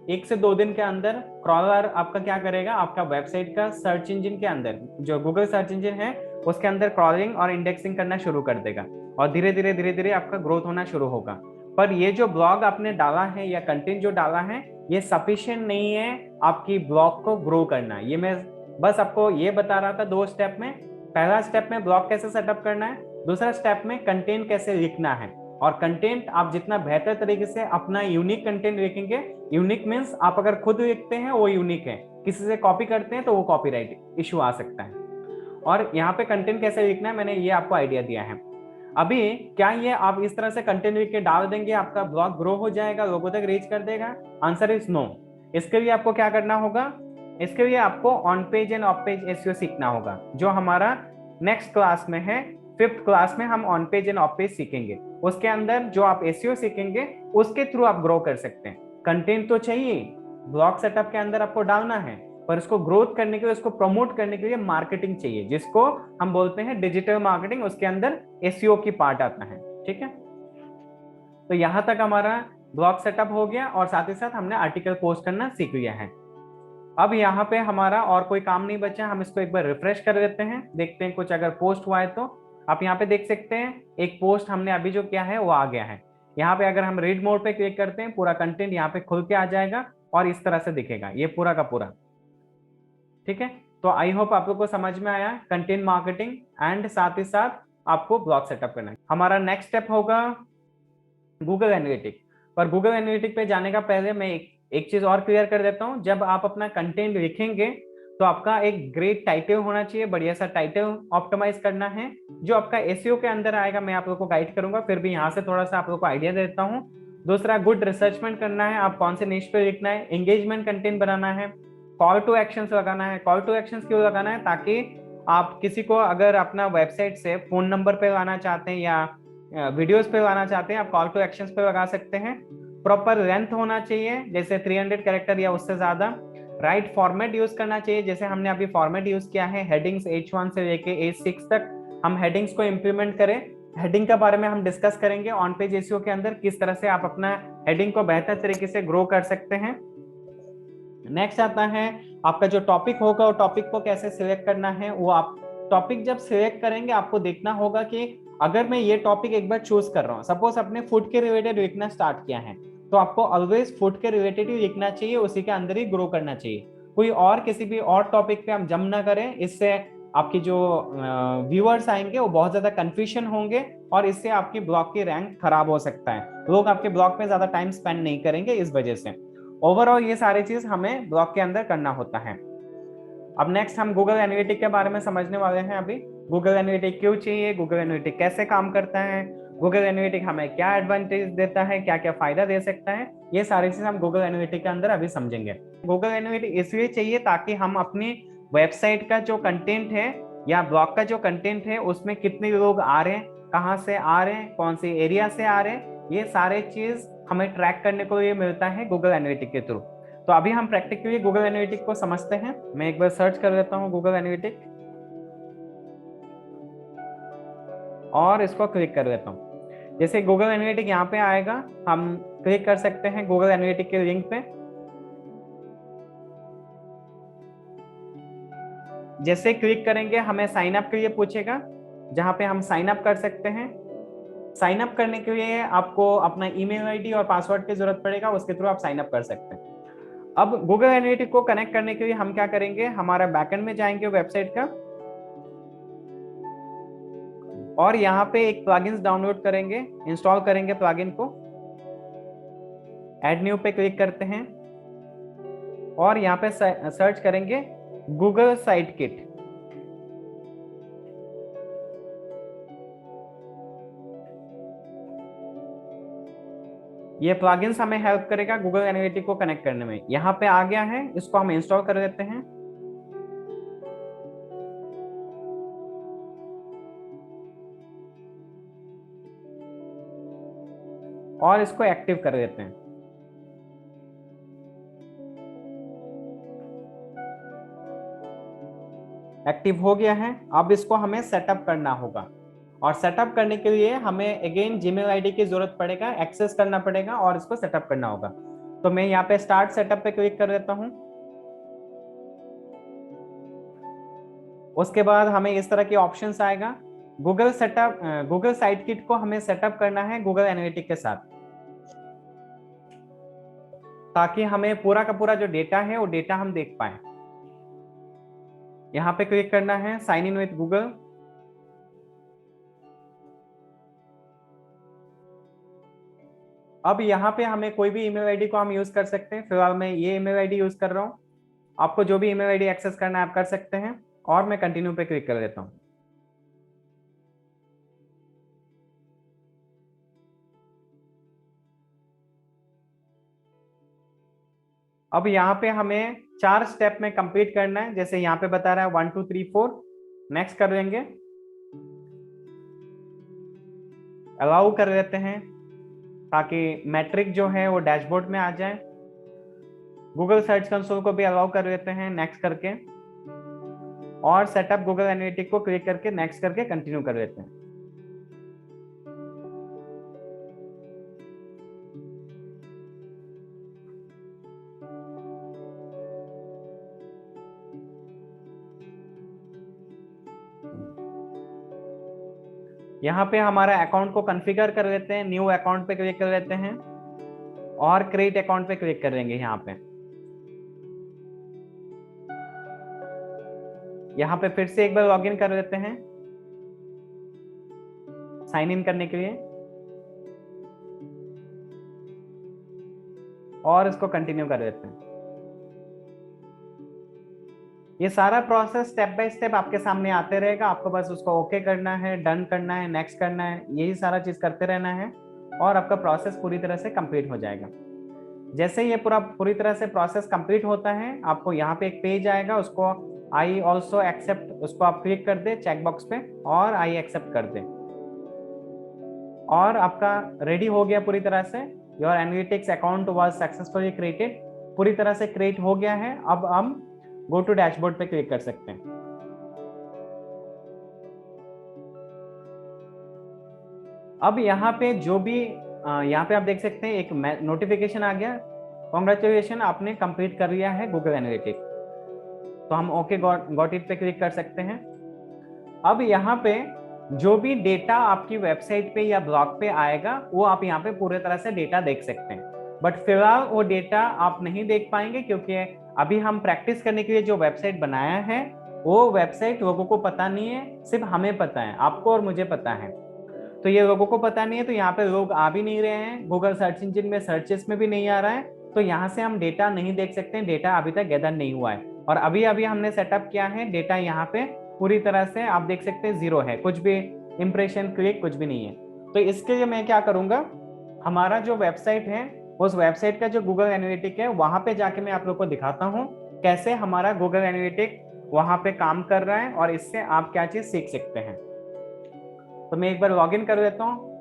1 से 2 दिन के अंदर क्रॉलर आपका क्या करेगा, आपका वेबसाइट का सर्च इंजन के अंदर, जो गूगल सर्च इंजन है उसके अंदर क्रॉलिंग और इंडेक्सिंग करना शुरू कर देगा, और धीरे धीरे आपका ग्रोथ होना शुरू होगा। पर ये जो ब्लॉग आपने डाला है या कंटेंट जो डाला है ये सफिशिएंट नहीं है आपकी ब्लॉग को ग्रो करना। ये मैं बस आपको ये बता रहा था 2 स्टेप में। पहला स्टेप में ब्लॉग कैसे सेटअप करना है, दूसरा स्टेप में कंटेंट कैसे लिखना है। और कंटेंट आप जितना बेहतर तरीके से अपना यूनिक कंटेंट लिखेंगे, यूनिक मीन्स आप अगर खुद लिखते हैं वो यूनिक है, किसी से कॉपी करते हैं तो वो कॉपीराइट इशू आ सकता है। और यहाँ पे कंटेंट कैसे लिखना है मैंने ये आपको आइडिया दिया है। अभी क्या ये आप इस तरह से कंटेंट लिख के डाल देंगे आपका ब्लॉग ग्रो हो जाएगा, लोगों तक रीच कर देगा? Answer is no. इसके लिए आपको क्या करना होगा, इसके लिए आपको on page and off page SEO सीखना होगा, जो हमारा नेक्स्ट क्लास में है। 5th क्लास में हम on page and off page सीखेंगे। उसके अंदर जो आप एसईओ सीखेंगे उसके थ्रू आप ग्रो कर सकते हैं। कंटेंट तो चाहिए, ब्लॉग सेटअप के अंदर आपको डालना है, पर इसको ग्रोथ करने के लिए, इसको प्रमोट करने के लिए मार्केटिंग चाहिए, जिसको हम बोलते हैं डिजिटल मार्केटिंग। उसके अंदर एसईओ की पार्ट आता है। ठीक है, तो यहां तक हमारा ब्लॉग सेटअप हो गया और साथ ही साथ हमने आर्टिकल पोस्ट करना सीख लिया है। अब यहाँ पे हमारा और कोई काम नहीं बचा, हम इसको एक बार रिफ्रेश कर देते हैं, देखते हैं कुछ अगर पोस्ट हुआ है तो। आप यहाँ पे देख सकते हैं एक पोस्ट हमने अभी जो किया है वो आ गया है। यहाँ पे अगर हम रीड मोड पे क्लिक करते हैं पूरा कंटेंट यहाँ पे खुल के आ जाएगा और इस तरह से दिखेगा ये पूरा का पूरा। ठीक है, तो आई होप आप लोग को समझ में आया कंटेंट मार्केटिंग एंड साथ ही साथ आपको ब्लॉग सेटअप करना है। हमारा नेक्स्ट स्टेप होगा गूगल एनालिटिक। पर गूगल एनालिटिक पे जाने का पहले मैं एक चीज और क्लियर कर देता हूँ। जब आप अपना कंटेंट लिखेंगे तो आपका एक ग्रेट टाइटल होना चाहिए, बढ़िया सा टाइटल ऑप्टिमाइज करना है जो आपका एसईओ के अंदर आएगा। मैं आप लोग को गाइड करूंगा, फिर भी यहाँ से थोड़ा सा आप लोग को आइडिया देता हूँ। दूसरा, गुड रिसर्चमेंट करना है, आप कौन से निश पे लिखना है, एंगेजमेंट कंटेंट बनाना है, कॉल टू एक्शंस लगाना है। कॉल टू एक्शंस क्यों लगाना है, ताकि आप किसी को अगर अपना वेबसाइट से फोन नंबर पे लाना चाहते हैं या वीडियोस पे लाना चाहते हैं, आप कॉल टू एक्शंस पे लगा सकते हैं। प्रॉपर लेंथ होना चाहिए, जैसे 300 कैरेक्टर या उससे ज्यादा। राइट फॉर्मेट यूज करना चाहिए, जैसे हमने अभी फॉर्मेट यूज किया है हेडिंग्स H1 से लेके H6 तक। हम हेडिंग्स को इंप्लीमेंट करें, हेडिंग के बारे में हम डिस्कस करेंगे ऑन पेज एसईओ के अंदर, किस तरह से आप अपना हेडिंग को बेहतर तरीके से ग्रो कर सकते हैं। नेक्स्ट आता है आपका जो टॉपिक होगा, वो टॉपिक को कैसे सिलेक्ट करना है। वो आप टॉपिक जब सिलेक्ट करेंगे आपको देखना होगा कि अगर मैं ये टॉपिक एक बार चूज कर रहा हूँ, सपोज अपने फूड के रिलेटेड लिखना स्टार्ट किया है, तो आपको ऑलवेज फूड के रिलेटेड ही लिखना चाहिए, उसी के अंदर ही ग्रो करना चाहिए। कोई और किसी भी और टॉपिक पे हम जम ना करें, इससे आपकी जो व्यूअर्स आएंगे वो बहुत ज्यादा कंफ्यूजन होंगे और इससे आपकी ब्लॉग की रैंक खराब हो सकता है, लोग आपके ब्लॉग पे ज्यादा टाइम स्पेंड नहीं करेंगे इस वजह से। ओवरऑल ये सारी चीज हमें ब्लॉग के अंदर करना होता है। अब नेक्स्ट हम गूगल एनालिटिक के बारे में समझने वाले हैं। अभी गूगल एनालिटिक क्यों चाहिए, गूगल एनालिटिक कैसे काम करता है, गूगल एनालिटिक हमें क्या एडवांटेज देता है, क्या क्या फायदा दे सकता है, ये सारी चीज हम गूगल एनालिटिक के अंदर अभी समझेंगे। गूगल एनालिटिक इसलिए चाहिए ताकि हम अपनी वेबसाइट का जो कंटेंट है या ब्लॉग का जो कंटेंट है उसमें कितने लोग आ रहे हैं, कहाँ से आ रहे हैं, कौन से एरिया से आ रहे हैं, ये सारे चीज हमें ट्रैक करने को ये मिलता है गूगल एनालिटिक के थ्रू। तो अभी हम प्रैक्टिकली गूगल एनालिटिक को समझते हैं। मैं एक बार सर्च कर लेता हूँ गूगल एनालिटिक और इसको क्लिक कर लेता हूँ। जैसे गूगल एनालिटिक यहाँ पे आएगा, हम क्लिक कर सकते हैं गूगल एनालिटिक के लिंक पे। जैसे क्लिक करेंगे हमें साइन अप के लिए पूछेगा, जहाँ पे हम साइन अप कर सकते हैं। साइन अप करने के लिए आपको अपना ईमेल आईडी और पासवर्ड की जरूरत पड़ेगा, उसके थ्रू आप साइन अप कर सकते हैं। अब गूगल एनालिटिक को कनेक्ट करने के लिए हम क्या करेंगे, हमारा बैकएंड में जाएंगे वेबसाइट का और यहाँ पे एक प्लगइन्स डाउनलोड करेंगे, इंस्टॉल करेंगे प्लगइन को। ऐड न्यू पे क्लिक करते हैं और यहाँ पे सर्च करेंगे गूगल साइट किट। ये प्लगइन्स हमें हेल्प करेगा गूगल एनालिटिक को कनेक्ट करने में। यहाँ पे आ गया है, इसको हम इंस्टॉल कर लेते हैं और इसको एक्टिव कर देते हैं। एक्टिव हो गया है। अब इसको हमें सेटअप करना होगा और सेटअप करने के लिए हमें अगेन जीमेल आईडी की जरूरत पड़ेगा, एक्सेस करना पड़ेगा और इसको सेटअप करना होगा। तो मैं यहाँ पे स्टार्ट सेटअप पे क्लिक कर देता हूँ। उसके बाद हमें इस तरह के ऑप्शंस आएगा। Google setup, Google site kit को हमें सेटअप करना है गूगल एनालिटिक के साथ, ताकि हमें पूरा का पूरा जो डेटा है वो डेटा हम देख पाए। यहाँ पे क्लिक करना है साइन इन विथ गूगल। अब यहाँ पे हमें कोई भी ईमेल आईडी को हम यूज कर सकते हैं। फिलहाल मैं ये ईमेल आईडी यूज कर रहा हूँ, आपको जो भी ईमेल आईडी एक्सेस करना है आप कर सकते हैं और मैं कंटिन्यू पे क्लिक कर देता हूँ। अब यहाँ पे हमें 4 स्टेप में कंप्लीट करना है। जैसे यहाँ पे बता रहा है 1 2 3 4, नेक्स्ट कर देंगे, अलाउ कर देते हैं ताकि मैट्रिक जो है वो डैशबोर्ड में आ जाए। गूगल सर्च कंसोल को भी अलाउ कर देते हैं नेक्स्ट करके और सेटअप गूगल एनालिटिक को क्लिक करके नेक्स्ट करके कंटिन्यू कर देते हैं। यहाँ पे हमारा अकाउंट को कॉन्फ़िगर कर लेते हैं, न्यू अकाउंट पे क्लिक कर लेते हैं और क्रिएट अकाउंट पे क्लिक करेंगे। यहाँ पे फिर से एक बार लॉगिन कर लेते हैं साइन इन करने के लिए और इसको कंटिन्यू कर देते हैं। ये सारा प्रोसेस स्टेप बाय स्टेप आपके सामने आते रहेगा, आपको बस उसको ओके करना है, डन करना है, नेक्स्ट करना है, यही सारा चीज करते रहना है और आपका प्रोसेस पूरी तरह से कंप्लीट हो जाएगा। जैसे ये पूरी तरह से प्रोसेस कंप्लीट होता है, आपको यहाँ पे एक पेज आएगा, उसको आई ऑल्सो एक्सेप्ट, उसको आप क्लिक कर दे चेक बॉक्स पे और आई एक्सेप्ट कर दे और आपका रेडी हो गया पूरी तरह से। Your analytics account was successfully created, पूरी तरह से क्रिएट हो गया है। अब हम गो टू डैशबोर्ड पे क्लिक कर सकते हैं। अब यहाँ पे जो भी यहाँ पे आप देख सकते हैं एक नोटिफिकेशन आ गया, कॉन्ग्रेचुलेशन आपने कंप्लीट कर लिया है गूगल एनालिटिक। तो हम ओके गॉट इट पे क्लिक कर सकते हैं। अब यहाँ पे जो भी डेटा आपकी वेबसाइट पे या ब्लॉग पे आएगा वो आप यहाँ पे पूरे तरह से डेटा देख सकते हैं। बट फिलहाल वो डेटा आप नहीं देख पाएंगे, क्योंकि अभी हम प्रैक्टिस करने के लिए जो वेबसाइट बनाया है वो वेबसाइट लोगों को पता नहीं है, सिर्फ हमें पता है, आपको और मुझे पता है। तो ये लोगों को पता नहीं है, तो यहाँ पे लोग आ भी नहीं रहे हैं, गूगल सर्च इंजिन में सर्चेस में भी नहीं आ रहा है, तो यहाँ से हम डेटा नहीं देख सकते हैं, डेटा अभी तक गैदर नहीं हुआ है। और अभी अभी हमने सेटअप किया है, डेटा यहाँ पे पूरी तरह से आप देख सकते हैं जीरो है, कुछ भी इंप्रेशन क्लिक कुछ भी नहीं है। तो इसके लिए मैं क्या करूंगा, हमारा जो वेबसाइट है उस वेबसाइट का जो गूगल एनालिटिक है वहां पे जाके मैं आप लोग को दिखाता हूँ कैसे हमारा गूगल एनालिटिक वहां पे काम कर रहा है और इससे आप क्या चीज सीख सकते हैं। तो मैं एक बार लॉग इन कर देता हूँ।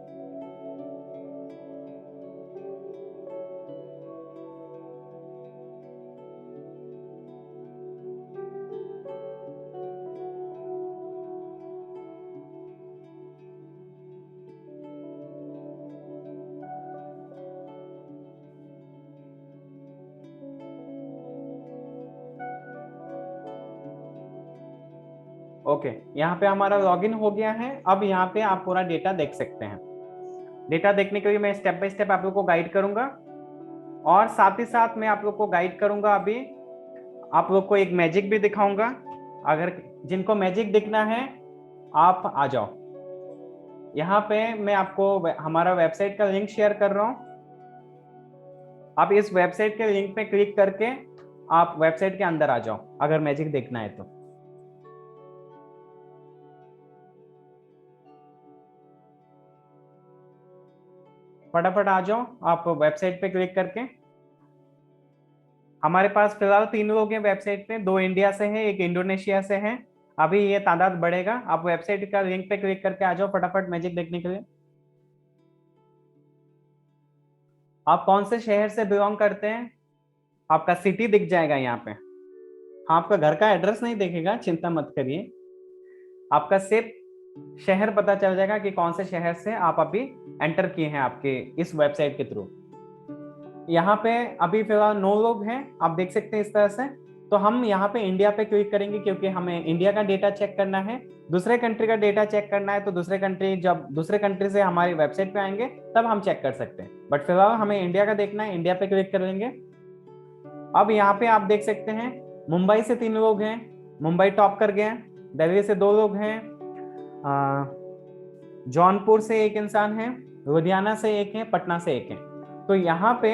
ओके, यहाँ पे हमारा लॉगिन हो गया है। अब यहाँ पे आप पूरा डेटा देख सकते हैं। डेटा देखने के लिए मैं स्टेप बाय स्टेप आप लोग को गाइड करूंगा और साथ ही साथ मैं आप लोग को गाइड करूंगा, अभी आप लोग को एक मैजिक भी दिखाऊंगा। अगर जिनको मैजिक दिखना है आप आ जाओ। यहाँ पे मैं आपको हमारा वेबसाइट का लिंक शेयर कर रहा हूँ। आप इस वेबसाइट के लिंक पे क्लिक करके आप वेबसाइट के अंदर आ जाओ अगर मैजिक देखना है तो। फटाफट आ जाओ आप वेबसाइट पे क्लिक करके। हमारे पास फिलहाल 3 लोग हैं वेबसाइट पे, 2 इंडिया से हैं, एक इंडोनेशिया से हैं। अभी ये तादाद बढ़ेगा। आप वेबसाइट का लिंक पे क्लिक करके आ जाओ फटाफट मैजिक देखने के लिए। आप कौन से शहर से बिलोंग करते हैं, आपका सिटी दिख जाएगा यहाँ पे। हाँ, आपका घर का एड्रेस नहीं दिखेगा, चिंता मत करिए, आपका सिर्फ शहर पता चल जाएगा कि कौन से शहर से आप अभी एंटर किए हैं आपके इस वेबसाइट के थ्रू। यहाँ पे अभी फिलहाल 9 लोग हैं, आप देख सकते हैं इस तरह से। तो हम यहाँ पे इंडिया पे क्लिक करेंगे क्योंकि हमें इंडिया का डेटा चेक करना है। दूसरे कंट्री का डेटा चेक करना है तो दूसरे कंट्री, जब दूसरे कंट्री से हमारी वेबसाइट पे आएंगे तब हम चेक कर सकते हैं, बट फिलहाल हमें इंडिया का देखना है, इंडिया पे क्लिक कर लेंगे। अब यहाँ पे आप देख सकते हैं मुंबई से 3 लोग हैं, मुंबई टॉप कर गए हैं। दिल्ली से 2 लोग हैं, जौनपुर से एक इंसान है, लुधियाना से एक है, पटना से एक है। तो यहाँ पे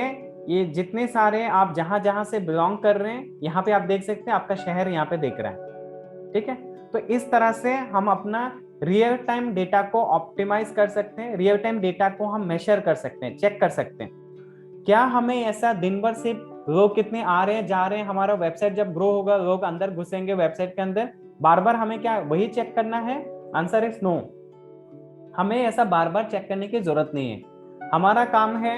ये जितने सारे आप जहां जहां से बिलोंग कर रहे हैं यहाँ पे आप देख सकते हैं, आपका शहर यहाँ पे देख रहा है। ठीक है, तो इस तरह से हम अपना रियल टाइम डेटा को ऑप्टिमाइज कर सकते हैं, रियल टाइम डेटा को हम मेजर कर सकते हैं, चेक कर सकते हैं। क्या हमें ऐसा दिन भर सिर्फ लोग कितने आ रहे हैं जा रहे हैं, हमारा वेबसाइट जब ग्रो होगा लोग अंदर घुसेंगे वेबसाइट के अंदर, बार बार हमें क्या वही चेक करना है? Answer is no. हमें ऐसा बार बार चेक करने की जरूरत नहीं है। हमारा काम है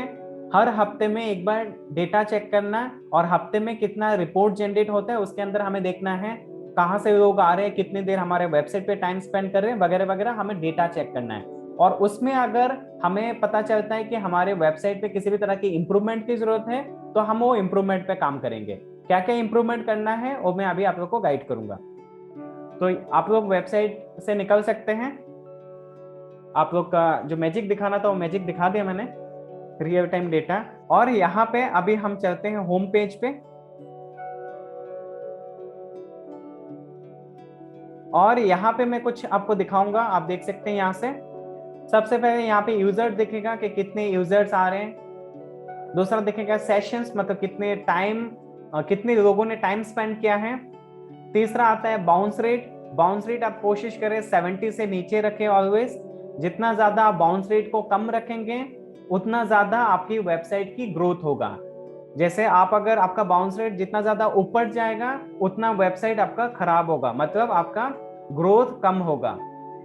हर हफ्ते में एक बार डेटा चेक करना, और हफ्ते में कितना रिपोर्ट जनरेट होता है उसके अंदर हमें देखना है कहाँ से लोग आ रहे हैं, कितनी देर हमारे वेबसाइट पे टाइम स्पेंड कर रहे हैं, वगैरह वगैरह हमें डेटा चेक करना है। और उसमें अगर हमें पता चलता है कि हमारे वेबसाइट पे किसी भी तरह की इंप्रूवमेंट की जरूरत है तो हम वो इंप्रूवमेंट पे काम करेंगे। क्या क्या इंप्रूवमेंट करना है वो मैं अभी आप लोग को गाइड करूंगा। तो आप लोग वेबसाइट से निकल सकते हैं। आप लोग का जो मैजिक दिखाना था वो मैजिक दिखा दिया मैंने, रियल टाइम डेटा। और यहाँ पे अभी हम चलते हैं होम पेज पे, और यहाँ पे मैं कुछ आपको दिखाऊंगा। आप देख सकते हैं यहाँ से सबसे पहले यहाँ पे यूजर दिखेगा कि कितने यूजर्स आ रहे हैं। दूसरा दिखेगा सेशंस, मतलब कितने टाइम, कितने लोगों ने टाइम स्पेंड किया है। तीसरा आता है बाउंस रेट। बाउंस रेट आप कोशिश करें 70 से नीचे रखें ऑलवेज। जितना ज्यादा आप बाउंस रेट को कम रखेंगे उतना ज्यादा आपकी वेबसाइट की ग्रोथ होगा। जैसे आप अगर आपका बाउंस रेट जितना ज्यादा ऊपर जाएगा उतना वेबसाइट आपका खराब होगा, मतलब आपका ग्रोथ कम होगा।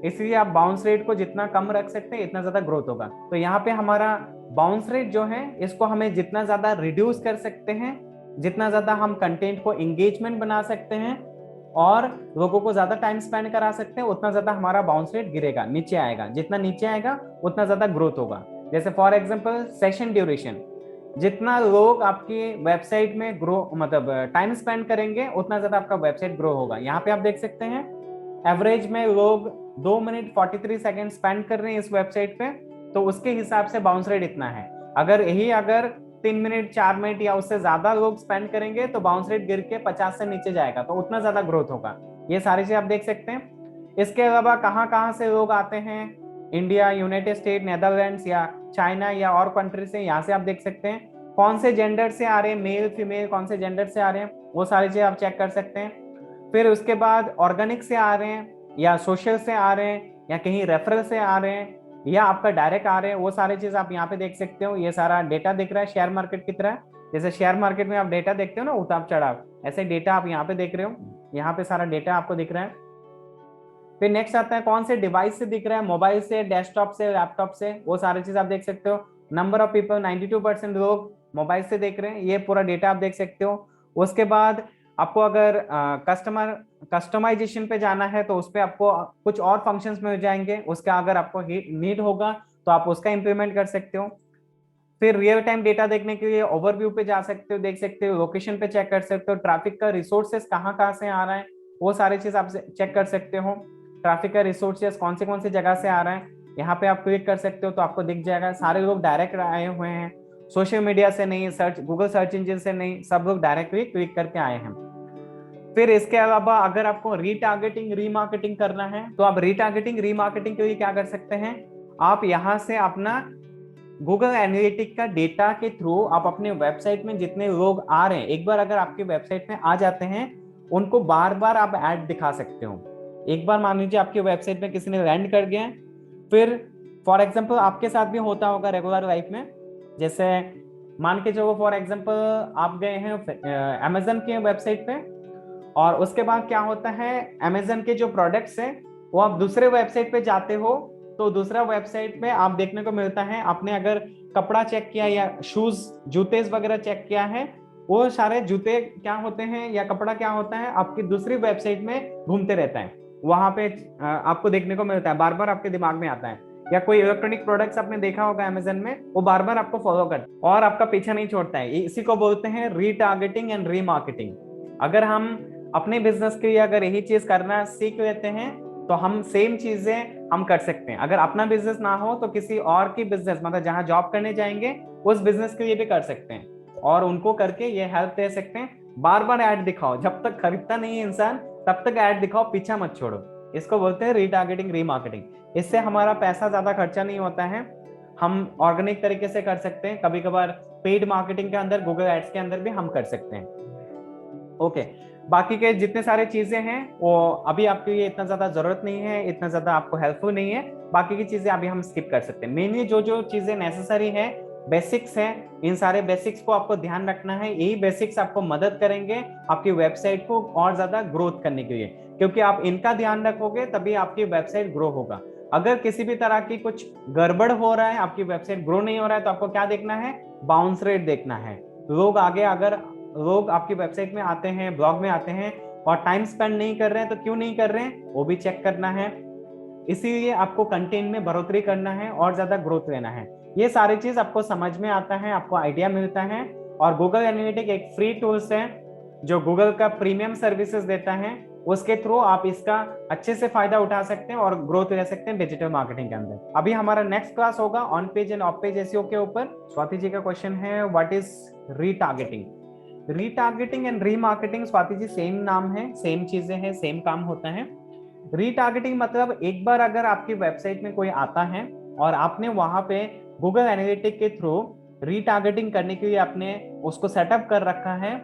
इसलिए आप बाउंस रेट को जितना कम रख सकते हैं इतना ज्यादा ग्रोथ होगा। तो यहाँ पे हमारा बाउंस रेट जो है इसको हमें जितना ज्यादा रिड्यूस कर सकते हैं, जितना ज्यादा हम कंटेंट को एंगेजमेंट बना सकते हैं और लोगों को ज्यादा टाइम स्पेंड करा सकते हैं, उतना ज्यादा हमारा बाउंस रेट गिरेगा, नीचे आएगा। जितना नीचे आएगा उतना ज्यादा ग्रोथ होगा। जैसे फॉर एग्जांपल सेशन ड्यूरेशन, जितना लोग आपकी वेबसाइट में ग्रो मतलब टाइम स्पेंड करेंगे उतना ज्यादा आपका वेबसाइट ग्रो होगा। यहाँ पे आप देख सकते हैं एवरेज में लोग 2 मिनट 43 सेकंड स्पेंड कर रहे हैं इस वेबसाइट पे, तो उसके हिसाब से बाउंस रेट इतना है। अगर 3 मिनट 4 मिनट या उससे ज्यादा लोग स्पेंड करेंगे तो बाउंस रेट गिर के 50 से नीचे जाएगा, तो उतना ज्यादा ग्रोथ होगा। ये सारी चीज आप देख सकते हैं। इसके अलावा कहाँ कहाँ से लोग आते हैं, इंडिया, यूनाइटेड स्टेट, नेदरलैंड्स या चाइना या और कंट्री से, यहाँ से आप देख सकते हैं कौन से जेंडर से आ रहे हैं, मेल फीमेल कौन से जेंडर से आ रहे हैं, वो सारी चीज आप चेक कर सकते हैं। फिर उसके बाद ऑर्गेनिक से आ रहे हैं या सोशल से आ रहे हैं या कहीं रेफरल से आ रहे हैं या आपका डायरेक्ट आ रहे हैं, वो सारी चीज आप यहाँ पे देख सकते हो। ये सारा डेटा दिख रहा है शेयर मार्केट की तरह, जैसे शेयर मार्केट में आप डेटा देखते हो ना उतार चढ़ाव, ऐसे डेटा आप यहाँ पे देख रहे हो, यहाँ पे सारा डेटा आपको दिख रहा है। फिर नेक्स्ट आता है कौन से डिवाइस से दिख रहा है, मोबाइल से, डेस्कटॉप से, लैपटॉप से, वो सारी चीज आप देख सकते हो। नंबर ऑफ पीपल 92% लोग मोबाइल से देख रहे हैं, ये पूरा डेटा आप देख सकते हो। उसके बाद आपको अगर कस्टमाइजेशन पे जाना है तो उस पर आपको कुछ और फंक्शंस मिल जाएंगे, उसका अगर आपको नीड होगा तो आप उसका इंप्लीमेंट कर सकते हो। फिर रियल टाइम डेटा देखने के लिए ओवरव्यू पे जा सकते हो, देख सकते हो, लोकेशन पे चेक कर सकते हो, ट्रैफिक का रिसोर्सेस कहाँ कहाँ से आ रहा है, वो सारी चीज आप चेक कर सकते हो। ट्रैफिक का रिसोर्सेस कौन से जगह से आ रहा है, यहाँ पे आप क्लिक कर सकते हो तो आपको दिख जाएगा। सारे लोग डायरेक्ट आए हुए हैं, सोशल मीडिया से नहीं, सर्च गूगल सर्च इंजन से नहीं, सब लोग डायरेक्टली क्लिक करके आए हैं। फिर इसके अलावा अगर आपको रीटारगेटिंग रीमार्केटिंग करना है तो आप रीटारगेटिंग रीमार्केटिंग के लिए क्या कर सकते हैं, आप यहाँ से अपना गूगल एनालिटिक का डेटा के थ्रू आप अपने वेबसाइट में जितने लोग आ रहे हैं, एक बार अगर आपके वेबसाइट में आ जाते हैं, उनको बार बार आप ऐड दिखा सकते हो। एक बार मान लीजिए आपके वेबसाइट में किसी ने लैंड कर गया, फिर फॉर एग्जांपल आपके साथ भी होता होगा रेगुलर लाइफ में, जैसे मान के चलो फॉर एग्जांपल आप गए हैं अमेजन के वेबसाइट पे, और उसके बाद क्या होता है, अमेजन के जो प्रोडक्ट्स हैं वो आप दूसरे वेबसाइट पे जाते हो, तो दूसरा वेबसाइट पे आप देखने को मिलता है, आपने अगर कपड़ा चेक किया या शूज जूते वगैरह चेक किया है, वो सारे जूते क्या होते हैं या कपड़ा क्या होता है आपकी दूसरी वेबसाइट में घूमते रहता है, वहां पे आपको देखने को मिलता है, बार बार आपके दिमाग में आता है। या कोई इलेक्ट्रॉनिक प्रोडक्ट्स आपने देखा होगा अमेजन में, वो बार बार आपको फॉलो करता है और आपका पीछा नहीं छोड़ता है। इसी को बोलते हैं रीटारगेटिंग एंड रीमार्केटिंग। अगर हम अपने बिजनेस के लिए अगर यही चीज करना सीख लेते हैं तो हम सेम चीजें हम कर सकते हैं। अगर अपना बिजनेस ना हो तो किसी और की बिजनेस, मतलब जहां जॉब करने जाएंगे उस बिजनेस के लिए भी कर सकते हैं और उनको करके ये हेल्प दे सकते हैं। बार बार ऐड दिखाओ, जब तक खरीदता नहीं है इंसान तब तक ऐड दिखाओ, पीछा मत छोड़ो। इसको बोलते हैं रीटारगेटिंग रीमार्केटिंग। इससे हमारा पैसा ज्यादा खर्चा नहीं होता है, हम ऑर्गेनिक तरीके से कर सकते हैं, कभी कभार पेड मार्केटिंग के अंदर, गूगल एड्स के अंदर भी हम कर सकते हैं। ओके, बाकी के जितने सारे चीजें हैं वो अभी आपके लिए इतना ज्यादा जरूरत नहीं है, इतना ज्यादा आपको हेल्पफुल नहीं है, बाकी की चीजें अभी हम स्किप कर सकते हैं। मेनली जो जो चीजें नेसेसरी है, बेसिक्स है, इन सारे बेसिक्स को आपको ध्यान रखना है। यही बेसिक्स आपको मदद करेंगे आपकी वेबसाइट को और ज्यादा ग्रोथ करने के लिए, क्योंकि आप इनका ध्यान रखोगे तभी आपकी वेबसाइट ग्रो होगा। अगर किसी भी तरह की कुछ गड़बड़ हो रहा है, आपकी वेबसाइट ग्रो नहीं हो रहा है, तो आपको क्या देखना है, बाउंस रेट देखना है। लोग आगे, अगर लोग आपकी वेबसाइट में आते हैं, ब्लॉग में आते हैं और टाइम स्पेंड नहीं कर रहे हैं तो क्यों नहीं कर रहे हैं, वो भी चेक करना है। इसीलिए आपको कंटेंट में बढ़ोतरी करना है और ज्यादा ग्रोथ लेना है। ये सारी चीज आपको समझ में आता है, आपको आइडिया मिलता है। और गूगल एनालिटिक एक फ्री टूल्स है जो गूगल का प्रीमियम सर्विसेज देता है, उसके थ्रू आप इसका अच्छे से फायदा उठा सकते हैं और ग्रोथ ले सकते हैं डिजिटल मार्केटिंग के अंदर। अभी हमारा नेक्स्ट क्लास होगा on page and off page SEO के ऊपर। स्वाति जी का क्वेश्चन है, what is retargeting? Retargeting and remarketing, Swati ji same नाम है, सेम चीजें हैं, सेम काम होता है। रीटारगेटिंग मतलब एक बार अगर आपकी वेबसाइट में कोई आता है और आपने वहां पे गूगल एनालिटिक के थ्रू रीटारगेटिंग करने के लिए आपने उसको सेटअप कर रखा है,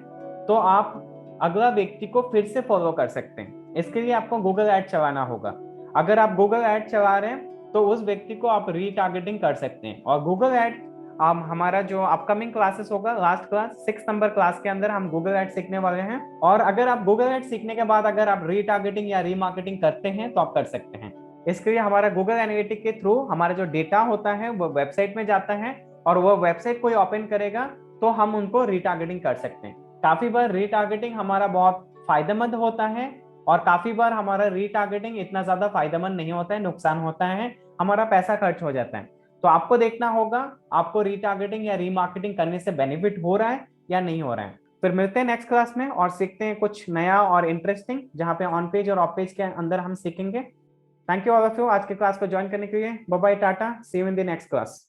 तो आप अगला व्यक्ति को फिर से फॉलो कर सकते हैं। इसके लिए आपको गूगल ऐड चलाना होगा। अगर आप गूगल ऐड चला रहे हैं तो उस व्यक्ति को आप रीटारगेटिंग कर सकते हैं। और गूगल ऐड हमारा जो अपकमिंग क्लासेस होगा, लास्ट क्लास 6 नंबर क्लास के अंदर हम गूगल एड सीखने वाले हैं। और अगर आप गूगल एड सीखने के बाद अगर आप रीटारगेटिंग या रीमार्केटिंग करते हैं तो आप कर सकते हैं। इसके लिए हमारा गूगल एनालिटिक के थ्रू हमारा जो डेटा होता है वो वेबसाइट में जाता है और वो वेबसाइट कोई ओपन करेगा तो हम उनको रीटारगेटिंग कर सकते हैं। काफी बार रीटारगेटिंग हमारा बहुत फायदेमंद होता है और काफी बार हमारा रीटारगेटिंग इतना ज्यादा फायदेमंद नहीं होता है, नुकसान होता है, हमारा पैसा खर्च हो जाता है। तो आपको देखना होगा आपको रीटारगेटिंग या रीमार्केटिंग करने से बेनिफिट हो रहा है या नहीं हो रहा है। फिर मिलते हैं नेक्स्ट क्लास में और सीखते हैं कुछ नया और इंटरेस्टिंग, जहां पे ऑन पेज और ऑफ पेज के अंदर हम सीखेंगे। Thank you all of you आज के क्लास को ज्वाइन करने के लिए। Bye bye, tata, see you in the next class.